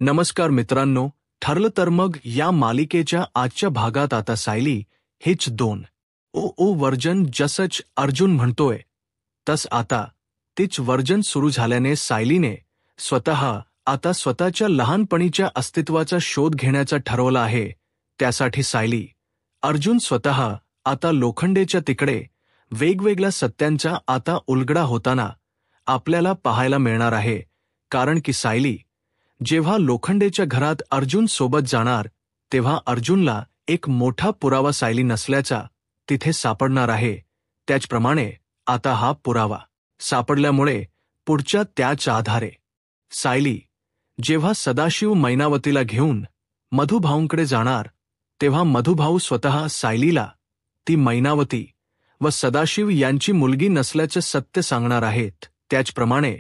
नमस्कार मित्रांनो, ठरलं तर मग या मालिकेच्या आजच्या भागात आता सायली हेच ओ वर्जन जसंच अर्जुन म्हणतोय तस आता तीच वर्जन सुरू झाल्याने सायलीने आता स्वतःच्या लहानपणीच्या अस्तित्वाचा शोध घेण्याचा ठरवलं आहे। त्यासाठी सायली अर्जुन आता लोखंडेच्या तिकडे वेगवेगळ्या सत्यांचा आता उलगडा होताना आपल्याला पाहायला मिळणार आहे। कारण की सायली जेव्हा लोखंडेच्या घरात अर्जुन सोबत जाणार तेव्हा अर्जुनला एक मोठा पुरावा सायली नसल्याचा तिथे सापडणार आहे। त्याचप्रमाणे आता हा पुरावा सापडल्यामुळे पुढच्या त्याच्या आधारे सायली जेव्हा सदाशिव मैनावतीला घेऊन मधुभाऊंकडे जाणार तेव्हा मधुभाऊ स्वतः सायलीला ती मैनावती व सदाशिव यांची मुलगी नसल्याचे सत्य सांगणार आहेत। त्याचप्रमाणे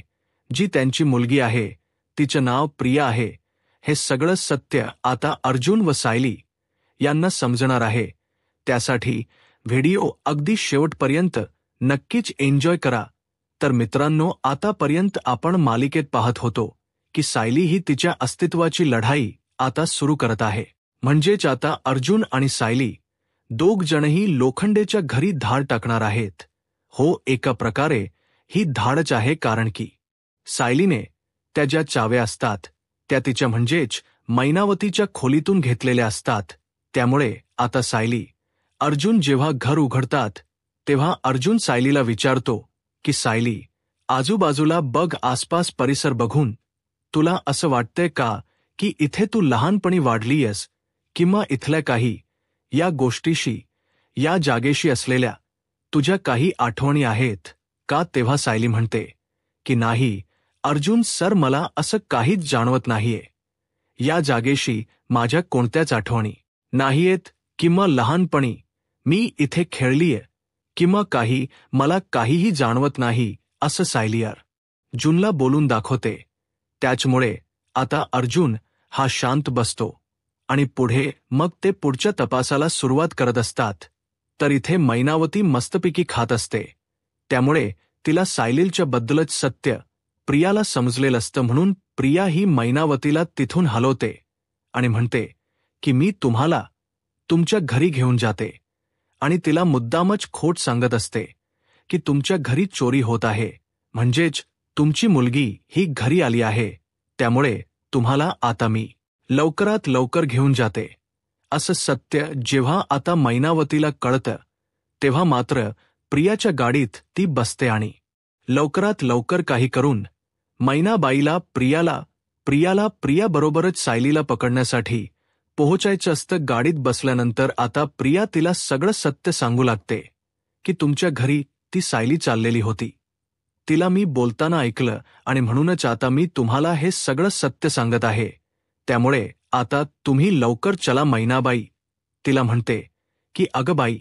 जी त्यांची मुलगी आहे तिचं नाव प्रिया आहे हे सगळं सत्य आता अर्जुन व सायली यांना समजणार आहे। त्यासाठी व्हिडिओ अगदी शेवटपर्यंत नक्कीच एन्जॉय करा। तर मित्रांनो, आतापर्यंत आपण मालिकेत पाहत होतो की सायली ही तिच्या अस्तित्वाची लढाई आता सुरू करत आहे। म्हणजेच आता अर्जुन आणि सायली दोघ जणही लोखंडेच्या घरी धाड टाकणार आहेत। हो, एका प्रकारे ही धाडच आहे, कारण की सायलीने त्या ज्या चाव्या असतात त्या तिच्या म्हणजेच मैनावतीच्या खोलीतून घेतलेल्या असतात। त्यामुळे आता सायली अर्जुन जेव्हा घर उघडतात तेव्हा अर्जुन सायलीला विचारतो की सायली, आजूबाजूला बघ, आसपास परिसर बघून तुला असं वाटतंय का की इथे तू लहानपणी वाढलीयस किंवा इथल्या काही या गोष्टीशी या जागेशी असलेल्या तुझ्या काही आठवणी आहेत का? तेव्हा सायली म्हणते की नाही अर्जुन सर, मला असं काहीच जाणवत नाहीये। या जागेशी माझ्या कोणत्याच आठवणी नाहीयेत किंवा लहानपणी मी इथे खेळलीय किंवा मला काहीही जाणवत नाही असं सायली अर्जुनला बोलून दाखवते। त्याचमुळे आता अर्जुन हा शांत बसतो आणि पुढे मग ते पुढच्या तपासाला सुरुवात करत असतात। तर इथे मैनावती मस्तपैकी खात असते, त्यामुळे तिला सायलीच्या बद्दलच सत्य प्रियाला समजलेलं असतं, म्हणून प्रिया ही मैनावतीला तिथून हलवते आणि म्हणते की मी तुम्हाला तुमच्या घरी घेऊन जाते आणि तिला मुद्दामच खोट सांगत असते की तुमच्या घरी चोरी होत आहे, म्हणजेच तुमची मुलगी ही घरी आली आहे, त्यामुळे तुम्हाला आता मी लवकरात लवकर घेऊन जाते। असं सत्य जेव्हा आता मैनावतीला कळतं तेव्हा मात्र प्रियाच्या गाडीत ती बसते आणि लवकरात लवकर काही करून मैनाबाईला प्रियाबरोबरच सायलीला पकडण्यासाठी पोहोचायचं असतं। गाडीत बसल्यानंतर आता प्रिया तिला सगळं सत्य सांगू लागते की तुमच्या घरी ती सायली चाललेली होती, तिला मी बोलताना ऐकलं आणि म्हणूनच आता मी तुम्हाला हे सगळं सत्य सांगत आहे, त्यामुळे आता तुम्ही लवकर चला। मैनाबाई तिला म्हणते की अगं बाई,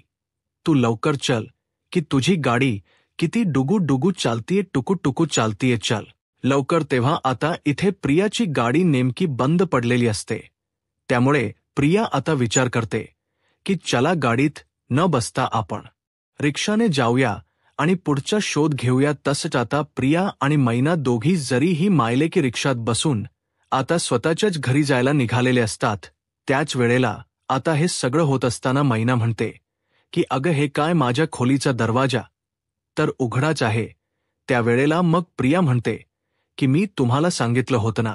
तू लवकर चल की तुझी गाडी किती डुगू चालतीये, टुकू चालतीये, चल लवकर। तेव्हा आता इथे प्रियाची गाडी नेमकी बंद पडलेली असते, त्यामुळे प्रिया आता विचार करते की चला गाडीत न बसता आपण रिक्षाने जाऊया आणि पुढचा शोध घेऊया। तसंच आता प्रिया आणि मैना दोघी जरीही मायलेकी रिक्षात बसून आता स्वतःच्याच घरी जायला निघालेले असतात। त्याच वेळेला आता हे सगळं होत असताना मैना म्हणते की अगं हे काय, माझ्या खोलीचा दरवाजा तर उघडाच आहे। त्यावेळेला मग प्रिया म्हणते की मी तुम्हाला सांगितलं होतं ना,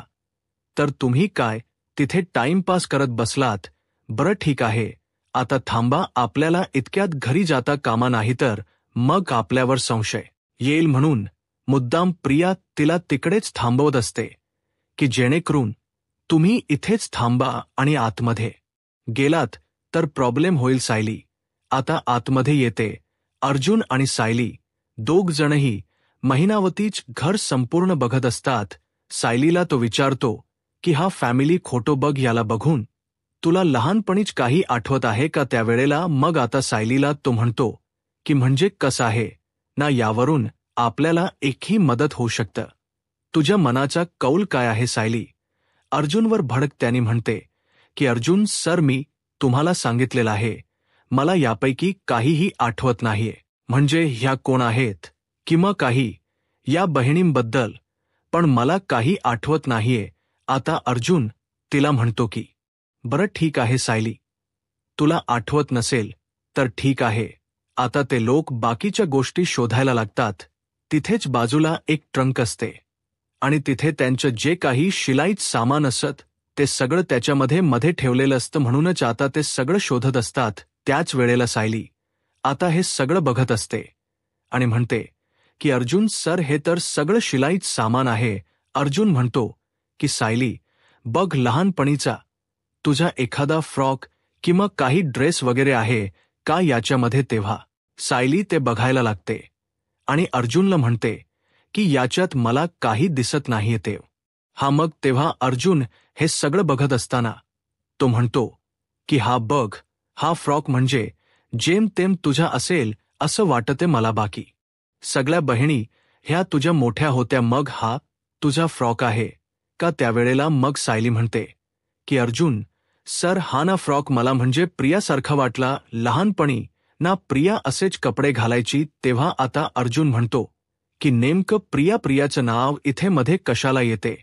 तर तुम्ही काय तिथे टाइमपास करत बसलात? बरं ठीक आहे, आता थांबा, आपल्याला इतक्यात घरी जाता कामा नाही तर मग आपल्यावर संशय येईल, म्हणून मुद्दाम प्रिया तिला तिकडेच थांबवत असते की जेणेकरून तुम्ही इथेच थांबा आणि आतमध्ये गेलात तर प्रॉब्लेम होईल। सायली आता आतमध्ये येते। अर्जुन आणि सायली दोघ जणही मैनावतीच घर संपूर्ण बघत असतात। सायलीला तो विचारतो की हा फॅमिली फोटो बघ, याला बघून तुला लहानपणीच काही आठवत आहे का? त्यावेळेला मग आता सायलीला तो म्हणतो की म्हणजे कसं आहे ना, यावरून आपल्याला एकही मदत होऊ शकतं। तुझ्या मनाचा कौल काय आहे? सायली अर्जुनवर भडकत्याने म्हणते की अर्जुन सर, मी तुम्हाला सांगितलेलं आहे, मला यापैकी काहीही आठवत नाहीये। म्हणजे ह्या कोण आहेत किंवा काही या बहिणींबद्दल पण मला काही आठवत नाहीये। आता अर्जुन तिला म्हणतो की बरं ठीक आहे सायली, तुला आठवत नसेल तर ठीक आहे. आता ते लोक बाकीच्या गोष्टी शोधायला लागतात. तिथेच बाजूला एक ट्रंक असते आणि तिथे त्यांचं जे काही शिलाईत सामान असत ते सगळं त्याच्यामध्ये मध्ये ठेवलेलं असतं. म्हणूनच आता ते सगळं शोधत असतात. त्याच वेळेला सायली आता हे सगळं बघत असते आणि म्हणते की अर्जुन सर, हे तर सगळं शिलाईत सामान आहे. अर्जुन म्हणतो की सायली बघ, लहानपणीचा तुझा एखादा फ्रॉक किंवा काही ड्रेस वगैरे आहे का याच्यामध्ये. तेव्हा सायली ते बघायला लागते आणि अर्जुनला म्हणते की याच्यात मला काही दिसत नाहीये ते. हा मग तेव्हा अर्जुन हे सगळं बघत असताना तो म्हणतो की हा बघ, हा फ्रॉक म्हणजे जेमतेम तुझा असेल असं वाटते मला. बाकी सगळ्या बहिणी ह्या तुझ्या मोठ्या होत्या, मग हा तुझा फ्रॉक आहे का. त्यावेळेला मग सायली म्हणते की अर्जुन सर, हा ना फ्रॉक मला म्हणजे प्रियासारखा वाटला लहानपणी ना, प्रिया असेच कपडे घालायची. तेव्हा आता अर्जुन म्हणतो की नेमकं प्रियाचं नाव इथे मध्ये कशाला येते.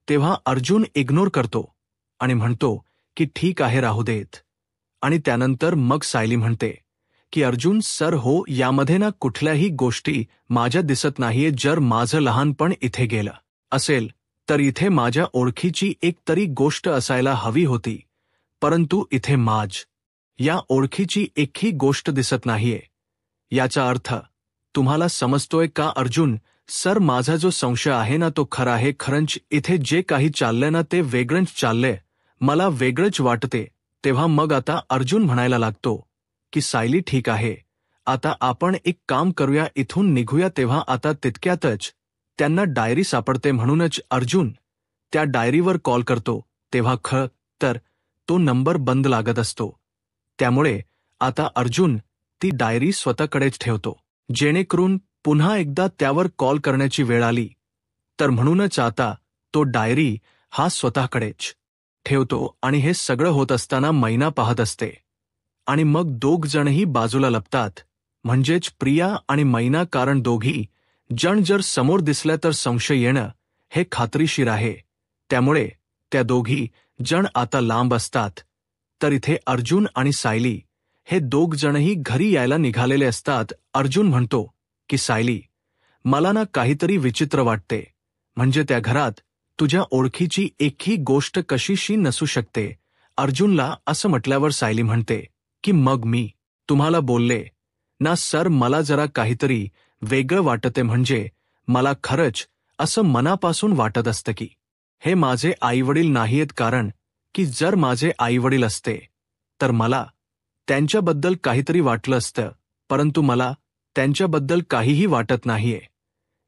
तेव्हा अर्जुन इग्नोर करतो आणि म्हणतो की ठीक आहे, राहू देत. आणि त्यानंतर मग सायली म्हणते की अर्जुन सर हो, यामध्ये ना कुठल्याही गोष्टी माझ्या दिसत नाहीये. जर माझं लहानपण इथे गेलं असेल तर इथे माझ्या ओळखीची एक तरी गोष्ट असायला हवी होती, परंतु इथे या ओळखीची एकही गोष्ट दिसत नाहीये. याचा अर्थ तुम्हाला समजतोय का अर्जुन सर? माझा जो संशय आहे ना तो खरा आहे. खरंच इथे जे काही चाललंय ना ते वेगळंच चाललंय, मला वेगळंच वाटते. तेव्हा मग आता अर्जुन म्हणायला लागतो की सायली ठीक आहे, आता आपण एक काम करूया, इथून निघूया. तेव्हा आता तितक्यातच त्यांना डायरी सापडते. म्हणूनच अर्जुन त्या डायरीवर कॉल करतो. तेव्हा तर तो नंबर बंद लागत असतो. त्यामुळे आता अर्जुन ती डायरी स्वतःकडेच ठेवतो, जेणेकरून पुन्हा एकदा त्यावर कॉल करण्याची वेळ आली तर. म्हणूनच आता तो डायरी हा स्वतःकडेच ठेवतो आणि हे सगळं होत असताना मैना पाहत असते आणि मग दोघ जणही बाजूला लपतात, म्हणजेच प्रिया आणि मैना. कारण दोघी जण जर समोर दिसल्या तर संशय येणं हे खात्रीशीर आहे. त्यामुळे त्या दोघी जण आता लांब असतात. तर इथे अर्जुन आणि सायली हे दोघ जणही घरी यायला निघालेले असतात. अर्जुन म्हणतो की सायली, मला ना काहीतरी विचित्र वाटते. म्हणजे त्या घरात तुझ्या ओळखीची एकही गोष्ट कशीशी नसू शकते. अर्जुनला असं म्हटल्यावर सायली म्हणते की मग मी तुम्हाला बोलले ना सर, मला जरा काहीतरी वेगळं वाटते. म्हणजे मला खरंच असं मनापासून वाटत असतं की हे माझे आईवडील नाहीयेत. कारण की जर माझे आईवडील असते तर मला त्यांच्याबद्दल काहीतरी वाटलं असतं, परंतु मला त्यांच्याबद्दल काहीही वाटत नाहीये.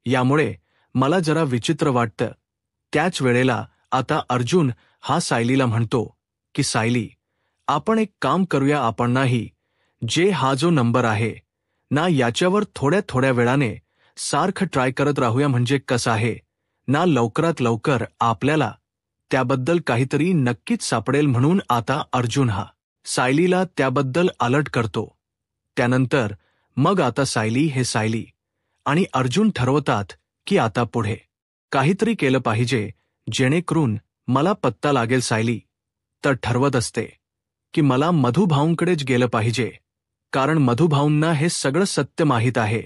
यामुळे मला जरा विचित्र वाटतं. त्याच वेळेला आता अर्जुन हा सायलीला म्हणतो की सायली, आपण एक काम करूया, आपण नाही जे हा जो नंबर आहे ना याच्यावर थोड्या थोड्या वेळाने सारखं ट्राय करत राहूया. म्हणजे कसं आहे ना, लवकरात लवकर आपल्याला त्याबद्दल काहीतरी नक्कीच सापडेल. म्हणून आता अर्जुन हा सायलीला त्याबद्दल अलर्ट करतो. त्यानंतर मग आता सायली आणि अर्जुन ठरवतात की आता पुढे काहीतरी केलं पाहिजे जेणेकरून मला पत्ता लागेल. सायली तर ठरवत असते की मला मधुभाऊंकडेच गेलं पाहिजे, कारण मधुभाऊंना हे सगळं सत्य माहीत आहे.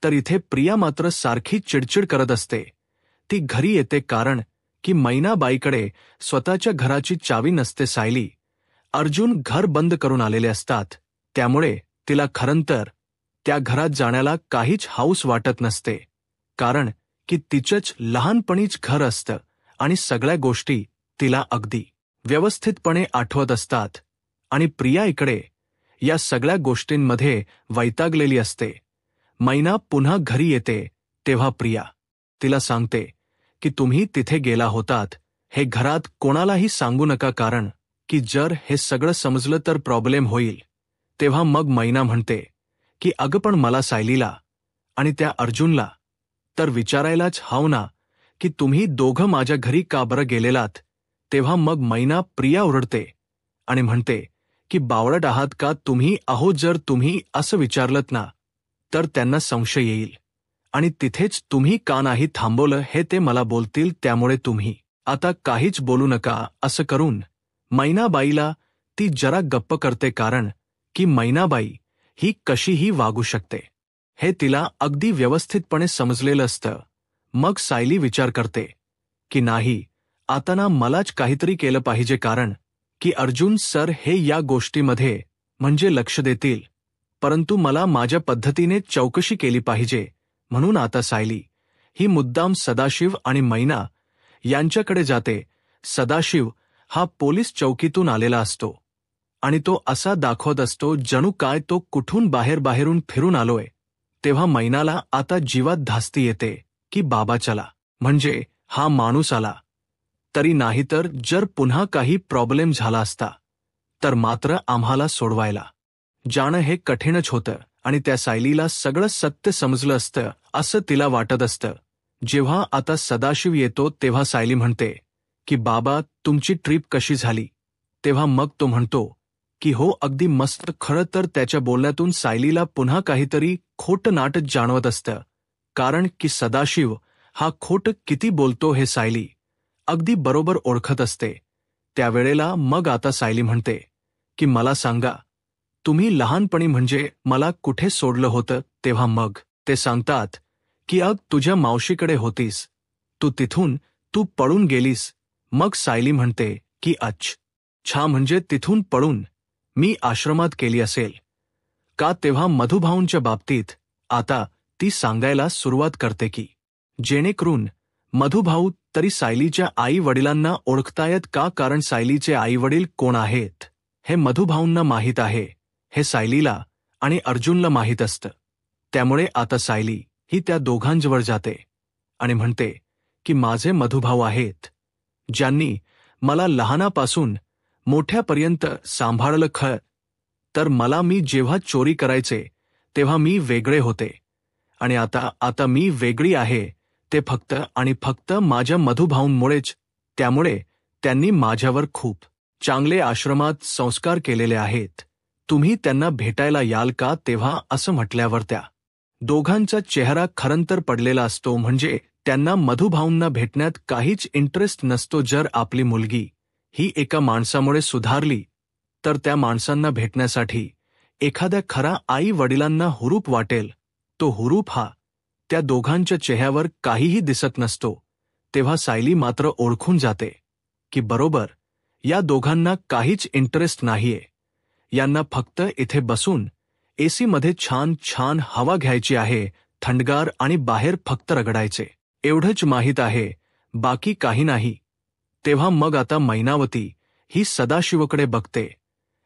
तर इथे प्रिया मात्र सारखी चिडचिड करत असते. ती घरी येते कारण की मैनाबाईकडे स्वतःच्या घराची चावी नसते. सायली अर्जुन घर बंद करून आलेले असतात, त्यामुळे तिला खरंतर त्या घरात जाण्याला काहीच हौस वाटत नसते. कारण की तिचंच लहानपणीच घर असतं आणि सगळ्या गोष्टी तिला अगदी व्यवस्थितपणे आठवत असतात. आणि प्रिया इकडे या सगळ्या गोष्टींमध्ये वैतागलेली असते. मैना पुन्हा घरी येते तेव्हा प्रिया तिला सांगते की तुम्ही तिथे गेला होतात हे घरात कोणालाही सांगू नका, कारण की जर हे सगळं समजलं तर प्रॉब्लेम होईल. तेव्हा मग मैना म्हणते की अगं पण मला सायलीला आणि त्या अर्जुनला तर विचारायलाच हवं ना की तुम्ही दोघं माझ्या घरी का बरं गेलेलात. तेव्हा मग मैना प्रिया ओरडते आणि म्हणते की बावळट आहात का तुम्ही. अहो, जर तुम्ही असं विचारलत ना तर त्यांना संशय येईल आणि तिथेच तुम्ही का नाही थांबवलं हे ते मला बोलतील. त्यामुळे तुम्ही आता काहीच बोलू नका असं करून मैनाबाईला ती जरा गप्प करते, कारण की मैनाबाई ही कशीही वागू शकते हे तिला अगदी व्यवस्थितपणे समजलेलं असतं. मग सायली विचार करते की नाही, आता ना मलाच काहीतरी केलं पाहिजे, कारण की अर्जुन सर हे या गोष्टीमध्ये म्हणजे लक्ष देतील, परंतु मला माझ्या पद्धतीने चौकशी केली पाहिजे. म्हणून आता सायली ही मुद्दाम सदाशिव आणि मैना यांच्याकडे जाते. सदाशिव हा पोलीस चौकीतून आलेला असतो आणि तो असा दाखवत असतो जणू काय तो कुठून बाहेरून फिरून आलोय. तेव्हा मैनाला आता जीवात धास्ती येते की बाबा चला, म्हणजे हा माणूस आला तरी, नाहीतर जर पुन्हा काही प्रॉब्लेम झाला असता तर मात्र आम्हाला सोडवायला जाणं हे कठीणच होतं. आणि त्या सायलीला सगळं सत्य समजलं असतं असं तिला वाटत असतं. जेव्हा आता सदाशिव येतो तेव्हा सायली म्हणते की बाबा तुमची ट्रिप कशी झाली. तेव्हा मग तो म्हणतो की हो अगदी मस्त. खरं तर त्याच्या बोलण्यातून सायलीला पुन्हा काहीतरी खोटं नाटक जाणवत असतं, कारण की सदाशिव हा खोटं किती बोलतो हे सायली अगदी बरोबर ओळखत असते. त्यावेळेला मग आता सायली म्हणते की मला सांगा, तुम्ही लहानपणी म्हणजे मला कुठे सोडलं होतं. तेव्हा मग ते सांगतात की अग तुझ्या मावशीकडे होतीस, तिथून तू पळून गेलीस. मग सायली म्हणते की अच्छा, म्हणजे तिथून पळून मी आश्रमात केली असेल का. तेव्हा मधुभाऊंच्या बाबतीत आता ती सांगायला सुरुवात करते की जेणेकरून मधुभाऊ तरी सायलीच्या आई वडिलांना ओळखतायत का, कारण सायलीचे आई वडील कोण आहेत हे मधुभाऊंना माहीत आहे, हे सायलीला आणि अर्जुनला माहीत असतं. त्यामुळे आता सायली ही त्या दोघांजवळ जाते आणि म्हणते की माझे मधुभाऊ आहेत, ज्यांनी मला लहानापासून मोठ्यापर्यंत सांभाळलं. खरं तर मी जेव्हा चोरी करायचे तेव्हा मी वेगळे होते आणि आता मी वेगळी आहे, ते फक्त आणि फक्त माझ्या मधुभाऊंमुळेच. त्यामुळे त्यांनी माझ्यावर खूप चांगले आश्रमात संस्कार केलेले आहेत. तुम्ही त्यांना भेटायला याल का. तेव्हा असं म्हटल्यावर त्या दोघांचा चेहरा खरंतर पडलेला असतो, म्हणजे त्यांना मधुभाऊंना भेटण्यात काहीच इंटरेस्ट नसतो. जर आपली मुलगी ही एका माणसामुळे सुधारली तर त्या माणसांना भेटण्यासाठी एखाद्या खरा आई वडिलांना हुरूप वाटेल. तो हुरूप हा त्या दोघांच्या चेहऱ्यावर काहीही दिसत नसतो. तेव्हा सायली मात्र ओळखून जाते की बरोबर या दोघांना काहीच इंटरेस्ट नाहीये. यांना फक्त इथे बसून एसी मध्ये छान छान हवा घ्यायची आहे, थंडगार, आणि बाहेर फक्त रगडायचे, एवढंच माहीत आहे, बाकी काही नाही. तेव्हा मग आता मैनावती ही सदाशिवकडे बघते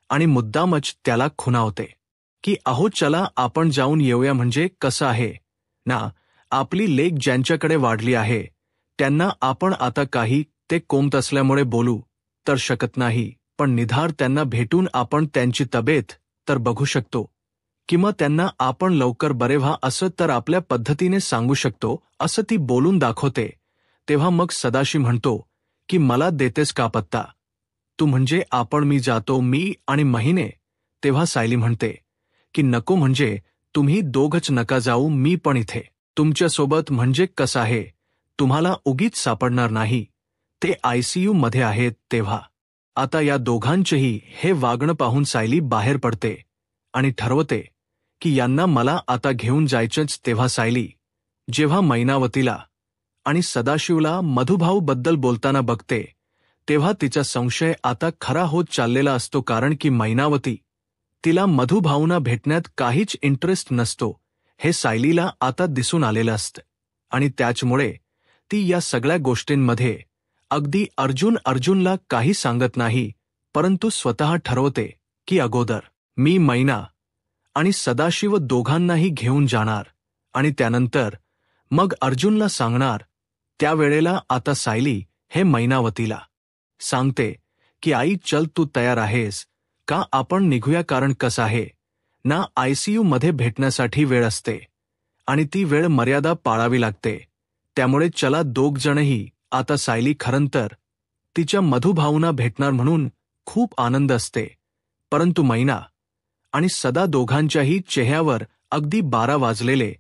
आणि मुद्दामच त्याला खुणावते की अहो चला आपण जाऊन येऊया, म्हणजे कसं आहे ना, आपली लेक ज्यांच्याकडे वाढली आहे त्यांना आपण आता काही ते कोमत असल्यामुळे बोलू तर शकत नाही, पण निधार त्यांना भेटून आपण त्यांची तब्येत तर बघू शकतो, किंवा त्यांना आपण लवकर बरे व्हा असं तर आपल्या पद्धतीने सांगू शकतो, असं ती बोलून दाखवते. तेव्हा मग सदाशिव म्हणतो की मला देतेस का पत्ता तू, म्हणजे आपण मी जातो, मी आणि महिने. तेव्हा सायली म्हणते की नको, म्हणजे तुम्ही दोघच नका जाऊ, मी पण इथे तुमच्यासोबत, म्हणजे कसं आहे तुम्हाला उगीच सापडणार नाही, ते ICU मध्ये आहेत. तेव्हा आता या दोघांचेही हे वागणं पाहून सायली बाहेर पडते आणि ठरवते की यांना मला आता घेऊन जायचंच. तेव्हा सायली जेव्हा मैनावतीला आणि सदाशिवला मधुभाऊ बद्दल बोलताना बघते तेव्हा तिचा संशय आता खरा होत चाललेला असतो, कारण की मैनावती तिला मधुभाऊंना भेटण्यात काहीच इंटरेस्ट नसतो हे सायलीला आता दिसून आलेलं असतं. आणि त्याचमुळे ती या सगळ्या गोष्टींमध्ये अगदी अर्जुनला काही सांगत नाही, परंतु स्वतः ठरवते की अगोदर मी मैना आणि सदाशिव दोघांनाही घेऊन जाणार आणि त्यानंतर मग अर्जुनला सांगणार. त्यावेळेला आता सायली हे मैनावतीला सांगते की आई चल, तू तयार आहेस का, आपण निघूया, कारण कसं आहे ना, ICU मध्ये भेटण्यासाठी वेळ असते आणि ती वेळ मर्यादा पाळावी लागते. त्यामुळे चला दोघ जणही. आता सायली खरंतर तिच्या मधुभाऊंना भेटणार म्हणून खूप आनंद असते, परंतु मैना आणि सदा दोघांच्याही चेहऱ्यावर अगदी 12 वाजलेले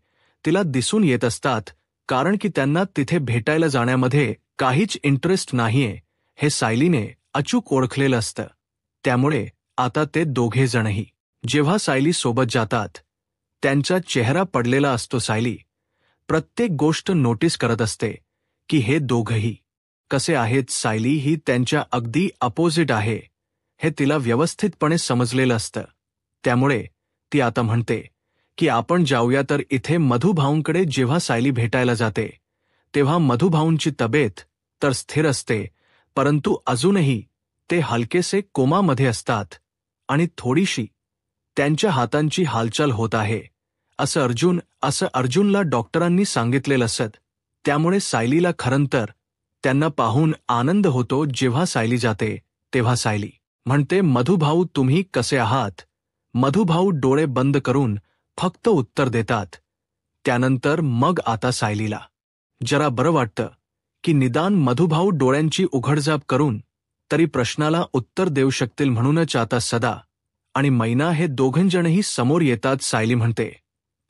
तिला दिसून येत असतात. कारण की त्यांना तिथे भेटायला जाण्यामध्ये काहीच इंटरेस्ट नाहीये हे सायलीने अचूक ओळखलेलं असतं. त्यामुळे आता ते दोघे जणही जेव्हा सायली सोबत जातात त्यांचा चेहरा पडलेला असतो. सायली प्रत्येक गोष्ट नोटीस करत असते की हे दोघंही कसे आहेत. सायली ही त्यांच्या अगदी अपोजिट आहे हे तिला व्यवस्थितपणे समजलेलं असतं. त्यामुळे ती आता म्हणते की आपण जाऊया तर इथे मधुभाऊंकडे. जेव्हा सायली भेटायला जाते तेव्हा मधुभाऊंची तब्येत तर स्थिर असते, परंतु अजूनही ते हलकेसे कोमामध्ये असतात आणि थोडीशी त्यांच्या हातांची हालचाल होत आहे असं अर्जुनला डॉक्टरांनी सांगितलेलं असत. त्यामुळे सायलीला खरंतर त्यांना पाहून आनंद होतो. जेव्हा सायली जाते तेव्हा सायली म्हणते, मधुभाऊ तुम्ही कसे आहात? मधुभाऊ डोळे बंद करून फक्त उत्तर देतात. त्यानंतर मग आता सायलीला जरा बरं वाटतं की निदान मधुभाऊ डोळ्यांची उघडझाप करून तरी प्रश्नाला उत्तर देऊ शकतील. म्हणूनच आता सदा आणि मैना हे दोघंजणही समोर येतात. सायली म्हणते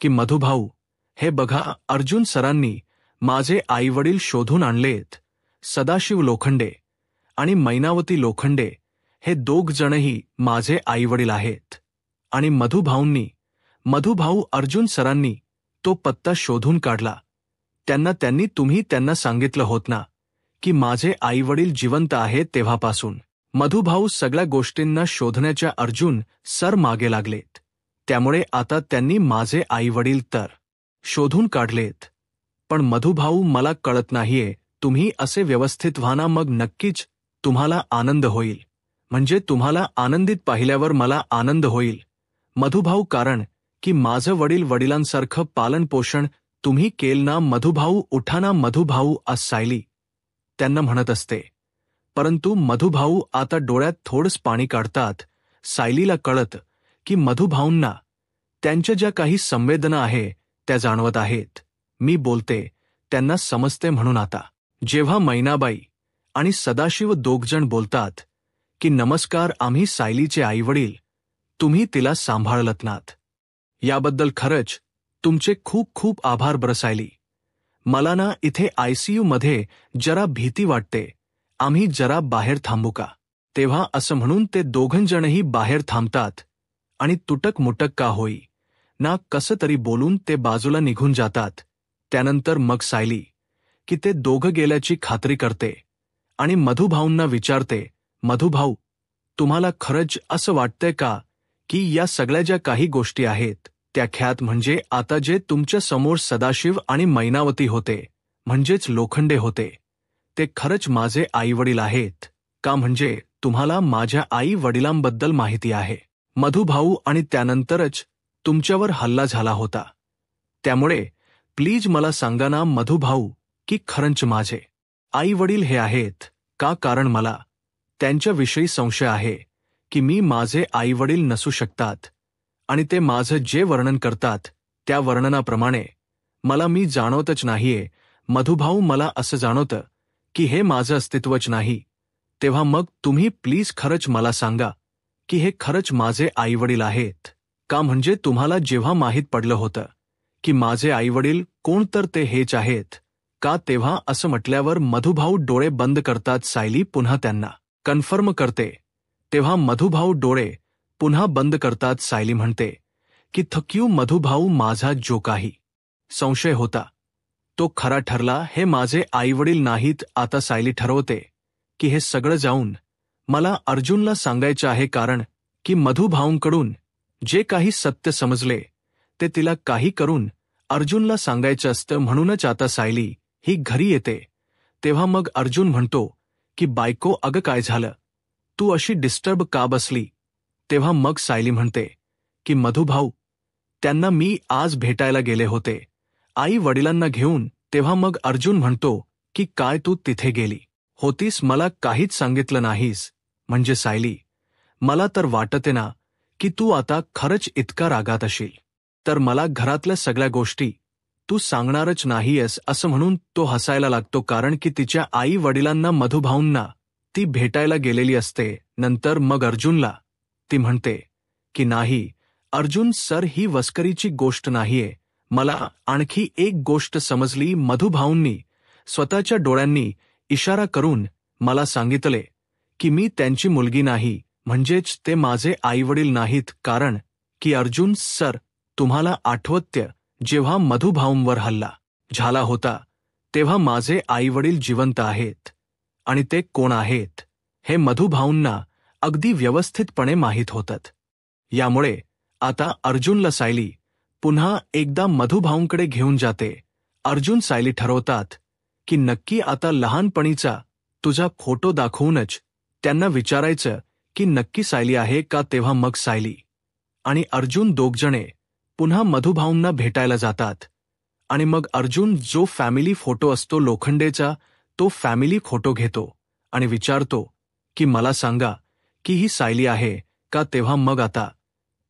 की मधुभाऊ हे बघा, अर्जुन सरांनी माझे आईवडील शोधून आणलेत. सदाशिव लोखंडे आणि मैनावती लोखंडे हे दोघ जणही माझे आईवडील आहेत. आणि मधुभाऊ अर्जुन सरांनी तो पत्ता शोधून काढला. तुम्ही त्यांना सांगितलं होत ना की माझे आईवडील जिवंत आहेत. तेव्हापासून मधुभाऊ सगळ्या गोष्टींना शोधण्याच्या अर्जुन सर मागे लागलेत. त्यामुळे आता त्यांनी माझे आईवडील तर शोधून काढलेत. पण मधुभाऊ मला कळत नाहीये, तुम्ही असे व्यवस्थित व्हा ना, मग नक्कीच तुम्हाला आनंद होईल. म्हणजे तुम्हाला आनंदित पाहिल्यावर मला आनंद होईल मधुभाऊ, कारण की माझं वडिलांसारखं पालनपोषण तुम्ही केलं ना. मधुभाऊ उठा ना मधुभाऊ, आज सायली त्यांना म्हणत असते. परंतु मधुभाऊ आता डोळ्यात थोडंसं पाणी काढतात. सायलीला कळत की मधुभाऊंना त्यांच्या ज्या काही संवेदना आहे त्या जाणवत आहेत. मी बोलते त्यांना समजते. म्हणून आता जेव्हा मैनाबाई आणि सदाशिव दोघजण बोलतात की नमस्कार, आम्ही सायलीचे आईवडील, तुम्ही तिला सांभाळलत नात याबद्दल खरंच तुमचे खूप खूप आभार. बरं सायली, मला ना इथे ICU मध्ये जरा भीती वाटते, आम्ही जरा बाहेर थांबू का? तेव्हा असं म्हणून ते दोघंजणही बाहेर थांबतात आणि तुटक मुटक का होई ना कसं तरी बोलून ते बाजूला निघून जातात. त्यानंतर मग सायली की ते दोघं गेल्याची खात्री करते आणि मधुभाऊंना विचारते, मधुभाऊ तुम्हाला खरंच असं वाटतंय का की या सगळ्या ज्या काही गोष्टी आहेत त्या ख्यात, म्हणजे आता जे तुमच्या समोर सदाशिव आणि मैनावती होते म्हणजेच लोखंडे होते, ते खरंच माझे आईवडील आहेत का? म्हणजे तुम्हाला माझ्या आई वडिलांबद्दल माहिती आहे मधुभाऊ, आणि त्यानंतरच तुमच्यावर हल्ला झाला होता. त्यामुळे प्लीज मला सांगा ना मधुभाऊ की खरंच माझे आई वडील हे आहेत का? कारण मला त्यांच्याविषयी संशय आहे की माझे आई वडील नसू शकतात आणि ते माझं जे वर्णन करतात त्या वर्णनाप्रमाणे मी जाणवतच नाहीये मधुभाऊ. मला असं जाणवतं की हे माझं अस्तित्वच नाही. तेव्हा मग तुम्ही प्लीज खरंच मला सांगा की हे खरंच माझे आईवडील आहेत का? म्हणजे तुम्हाला जेव्हा माहीत पडलं होतं की माझे आईवडील कोण तर ते हेच आहेत का? तेव्हा असं म्हटल्यावर मधुभाऊ डोळे बंद करतात. सायली पुन्हा त्यांना कन्फर्म करते. तेव्हा मधुभाऊ डोळे पुन्हा बंद करतात. सायली म्हणते की थक्यू मधुभाऊ, माझा जो काही संशय होता तो खरा ठरला. हे माझे आईवडील नाहीत. आता सायली ठरवते की हे सगळं जाऊन मला अर्जुनला सांगायचं आहे, कारण की मधुभाऊंकडून जे काही सत्य समजले ते तिला काही करून अर्जुनला सांगायचं असतं. म्हणूनच आता सायली ही घरी येते. तेव्हा मग अर्जुन म्हणतो की बायको, अगं काय झालं, तू अशी डिस्टर्ब का बसली? तेव्हा मग सायली म्हणते की मधुभाऊ, त्यांना मी आज भेटायला गेले होते आई वडिलांना घेऊन. तेव्हा मग अर्जुन म्हणतो की काय तू तिथे गेली होतीस, मला काहीच सांगितलं नाहीस? म्हणजे सायली, मला तर वाटते ना की तू आता खरंच इतका रागात असेल तर मला घरातल्या सगळ्या गोष्टी तू सांगणारच नाहीयस. असं म्हणून तो हसायला लागतो, कारण की तिच्या आई वडिलांना मधुभाऊंना ती भेटायला गेलेली असते. नंतर मग अर्जुनला ती म्हणते की नाही अर्जुन सर, ही वस्करीची गोष्ट नाहीये, मला आणखी एक गोष्ट समजली. मधुभाऊंनी स्वतःच्या डोळ्यांनी इशारा करून मला सांगितले की मी त्यांची मुलगी नाही, म्हणजेच ते माझे आईवडील नाहीत. कारण की अर्जुन सर, तुम्हाला आठवतं जेव्हा मधुभाऊंवर हल्ला झाला होता तेव्हा माझे आईवडील जिवंत आहेत, आणि ते कोण आहेत हे मधुभाऊंना अगदी व्यवस्थितपणे माहीत होतं. यामुळे आता अर्जुनला सायली पुन्हा एकदा मधुभाऊंकडे घेऊन जाते. अर्जुन सायली ठरवतात की नक्की आता लहानपणीचा तुझा फोटो दाखवूनच त्यांना विचारायचं की नक्की सायली आहे का. तेव्हा मग सायली आणि अर्जुन दोघजणे पुन्हा मधुभाऊंना भेटायला जातात, आणि मग अर्जुन जो फॅमिली फोटो असतो लोखंडेचा तो फॅमिली फोटो घेतो आणि विचारतो की मला सांगा की ही सायली आहे का. तेव्हा मग आता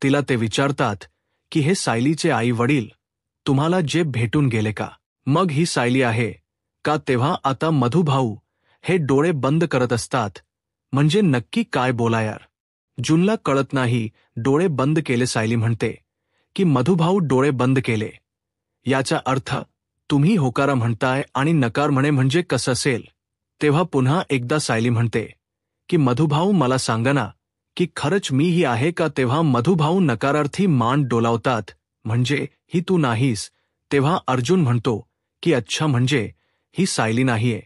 तिला ते विचारतात की हे सायलीचे आई वडील तुम्हाला जे भेटून गेले का. मग ही सायली आहे का. तेव्हा आता मधुभाऊ हे डोळे बंद करत असतात. म्हणजे नक्की काय बोलायार जुनला कळत नाही. डोळे बंद केले. सायली म्हणते की मधुभाऊ डोळे बंद केले याचा अर्थ तुम्ही होकारा म्हणताय आणि नकार म्हणे म्हणजे कसं असेल. तेव्हा पुन्हा एकदा सायली म्हणते की मधुभाऊ मला सांगा ना की खरंच मी ही आहे का. तेव्हा मधुभाऊ नकारार्थी मान डोलावतात, म्हणजे ही तू नाहीस. तेव्हा अर्जुन म्हणतो की अच्छा, म्हणजे ही सायली नाहीये.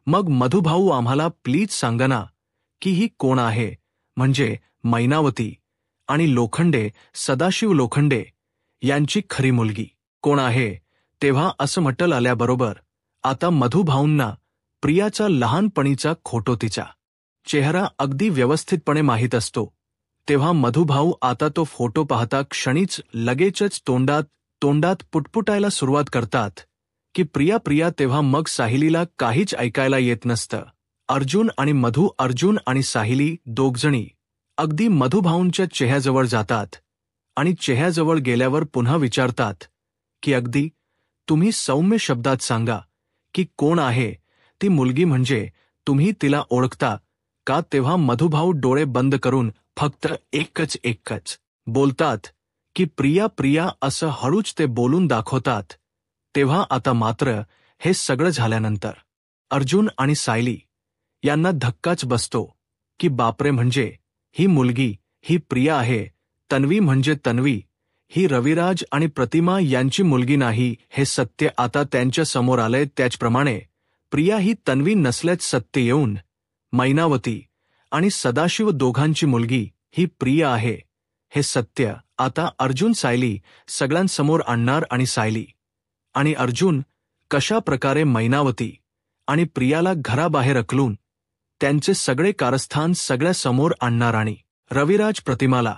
मग मधुभाऊ आम्हाला प्लीज सांगा ना की ही कोण आहे, म्हणजे मैनावती आणि लोखंडे, सदाशिव लोखंडे यांची खरी मुलगी कोण आहे. तेव्हा असं म्हटल आल्याबरोबर आता मधुभाऊंना प्रियाचा लहानपणीचा खोटो तिचा चेहरा अगदी व्यवस्थितपणे माहीत असतो. तेव्हा मधुभाऊ आता तो फोटो पाहता क्षणीच लगेचच तोंडात पुटपुटायला सुरुवात करतात की प्रिया प्रिया. तेव्हा मग साहिलीला काहीच ऐकायला येत नसतं. अर्जुन आणि साहिली दोघजणी अगदी मधुभाऊंच्या चेहऱ्याजवळ जातात आणि चेहऱ्याजवळ गेल्यावर पुन्हा विचारतात की अगदी तुम्ही सौम्य शब्दात सांगा की कोण आहे ती मुलगी, म्हणजे तुम्ही तिला ओळखता का. तेव्हा मधुभाऊ डोळे बंद करून फक्त एकच बोलतात की प्रिया प्रिया असं हळूच ते बोलून दाखवतात. तेव्हा आता मात्र हे सगळं झाल्यानंतर अर्जुन आणि सायली यांना धक्काच बसतो की बापरे, म्हणजे ही मुलगी ही प्रिया आहे. तन्वी म्हणजे तन्वी ही रविराज आणि प्रतिमा यांची मुलगी नाही हे सत्य आता त्यांच्या समोर आलंय. त्याचप्रमाणे प्रिया ही तन्वी नसल्याच सत्य येऊन मैनावती आणि सदाशिव दोघांची मुलगी ही प्रिया आहे हे सत्य आता अर्जुन सायली सगळ्यांसमोर आणणार, आणि सायली आणि अर्जुन कशा प्रकारे मैनावती आणि प्रियाला घराबाहेर अकलून त्यांचे सगळे कारस्थान सगळ्यासमोर आणणार आणि रविराज प्रतिमाला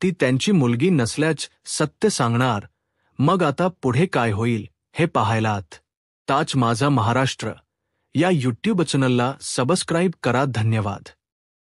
ती त्यांची मुलगी नसल्याच सत्य सांगणार. मग आता पुढे काय होईल हे पाहायलात ताच माझा महाराष्ट्र या यूट्यूब चॅनलला सबस्क्राईब करा. धन्यवाद.